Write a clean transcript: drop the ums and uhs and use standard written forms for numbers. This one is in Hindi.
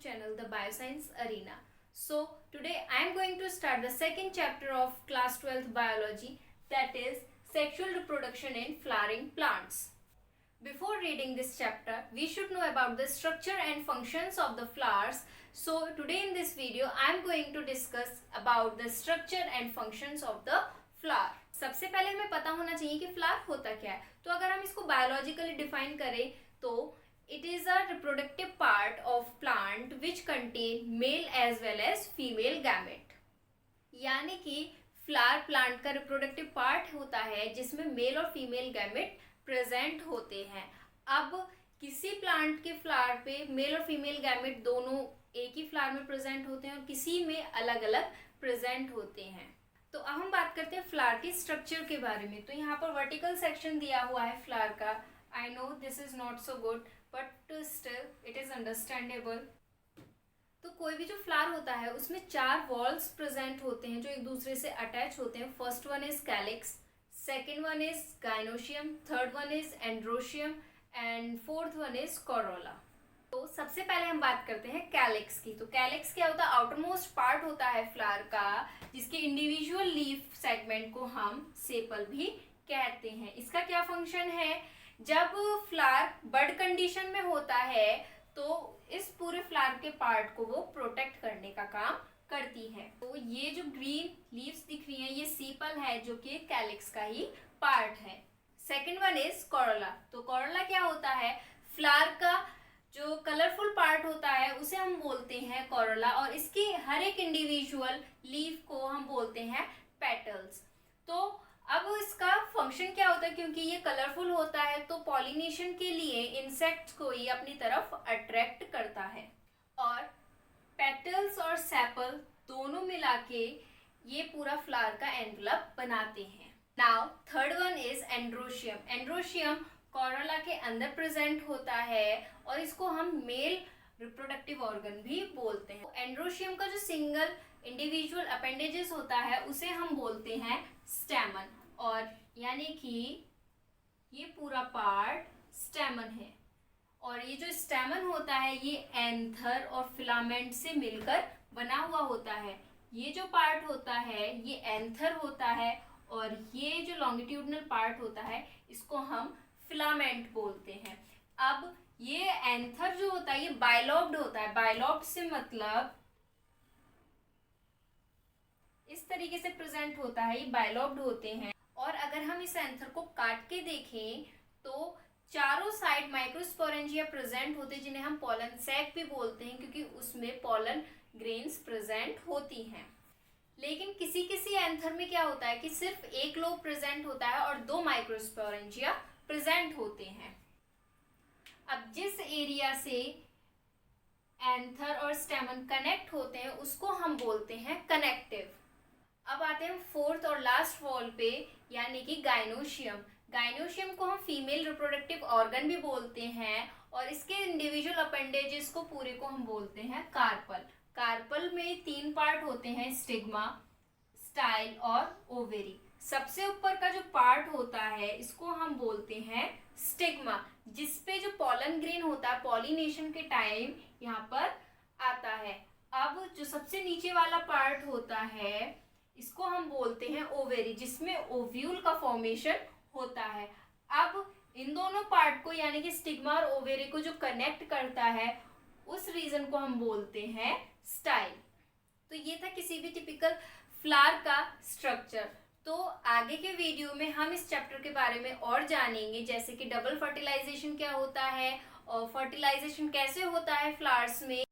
channel The Bioscience Arena. So today I am going to start the second chapter of class 12th biology, that is sexual reproduction in flowering plants. Before reading this chapter, we should know about the structure and functions of the flowers. So today in this video I am going to discuss about the structure and functions of the flower. सबसे पहले हमें पता होना चाहिए कि फ्लावर होता क्या है. तो अगर हम इसको बायोलॉजिकली डिफाइन करें तो it is a reproductive part of plant which contain male as well as female gamete. यानी कि फ्लावर प्लांट का रिप्रोडक्टिव पार्ट होता है जिसमें मेल और फीमेल गैमेट प्रेजेंट होते हैं. अब किसी प्लांट के फ्लावर पे मेल और फीमेल गैमेट दोनों एक ही फ्लावर में प्रेजेंट होते हैं और किसी में अलग अलग प्रेजेंट होते हैं. तो अब हम बात करते हैं फ्लावर के स्ट्रक्चर के बारे में. तो यहाँ पर वर्टिकल सेक्शन दिया हुआ है फ्लावर का. I know this is not so good but still it is understandable. तो कोई भी जो फ्लावर होता है उसमें 4 वॉल्स प्रेजेंट होते हैं जो एक दूसरे से अटैच होते हैं. First one is calyx, second one is gynoecium, third one is androecium and fourth one is Corolla. तो सबसे पहले हम बात करते हैं कैलिक्स की. तो कैलिक्स क्या होता है? आउटरमोस्ट पार्ट होता है फ्लावर का जिसके इंडिविजुअल लीफ सेगमेंट को हम सेपल भी कहते हैं. इसका क्या फंक्शन है? जब फ्लावर बड कंडीशन में होता है तो इस पूरे फ्लावर के पार्ट को वो प्रोटेक्ट करने का काम करती है. तो ये जो ग्रीन लीव्स दिख रही हैं ये सीपल है जो कि कैलिक्स का ही पार्ट है. Second one is Corolla. तो कोरोला क्या होता है? फ्लावर का जो कलरफुल पार्ट होता है उसे हम बोलते हैं कोरोला और इसकी हर एक इंडिविजुअल लीफ को हम बोलते हैं पेटल्स. तो अब इसका फंक्शन क्या होता है? क्योंकि ये कलरफुल होता है तो पॉलिनेशन के लिए इंसेक्ट्स को ये अपनी तरफ अट्रैक्ट करता है और पेटल्स और सेपल दोनों मिला के ये पूरा फ्लावर का एनवलप बनाते हैं. Now third one is androecium. Androecium Corolla के अंदर प्रेजेंट होता है और इसको हम मेल रिप्रोडक्टिव ऑर्गन भी बोलते हैं. एंड्रोशियम का जो सिंगल इंडिविजुअल अपेंडेजेस होता है उसे हम बोलते हैं स्टेमन और यानी कि ये पूरा पार्ट स्टेमन है और ये जो स्टेमन होता है ये एंथर और फिलामेंट से मिलकर बना हुआ होता है. ये जो पार्ट होता है ये एंथर होता है और ये जो लॉन्गिट्यूडनल पार्ट होता है इसको हम फिलामेंट बोलते हैं. अब ये एंथर जो होता है ये बाइलॉब्ड होता है. बाइलॉब्ड से मतलब इस तरीके से प्रेजेंट होता है, ये बाइलॉब्ड होते हैं. और अगर हम इस एंथर को काट के देखें तो चारों साइड माइक्रोस्पोरेंजिया प्रेजेंट होते हैं जिन्हें हम पॉलन सैक भी बोलते हैं क्योंकि उसमें पॉलन ग्रेन्स प्रेजेंट होती हैं. लेकिन किसी किसी एंथर में क्या होता है कि सिर्फ एक लोब प्रेजेंट होता है और 2 माइक्रोस्पोरेंजिया प्रेजेंट होते हैं. अब जिस एरिया से एंथर और स्टेमन कनेक्ट होते हैं उसको हम बोलते हैं कनेक्टिव. अब आते हैं फोर्थ और लास्ट वॉल पे यानी कि गाइनोशियम. गाइनोशियम को हम फीमेल रिप्रोडक्टिव ऑर्गन भी बोलते हैं और इसके इंडिविजुअल अपेंडेजेस को पूरे को हम बोलते हैं कार्पल. कार्पल में 3 पार्ट होते हैं, स्टिग्मा, स्टाइल और ओवेरी. सबसे ऊपर का जो पार्ट होता है इसको हम बोलते हैं स्टिग्मा जिसपे जो पॉलन ग्रेन होता है पॉलिनेशन के टाइम यहाँ पर आता है. अब जो सबसे नीचे वाला पार्ट होता है इसको हम बोलते हैं ओवेरी जिसमें ओव्यूल का फॉर्मेशन होता है. अब इन दोनों पार्ट को यानी कि स्टिग्मा और ओवेरी को जो कनेक्ट करता है उस रीजन को हम बोलते हैं स्टाइल. तो ये था किसी भी टिपिकल फ्लावर का स्ट्रक्चर. तो आगे के वीडियो में हम इस चैप्टर के बारे में और जानेंगे जैसे कि डबल फर्टिलाइजेशन क्या होता है और फर्टिलाइजेशन कैसे होता है फ्लावर्स में.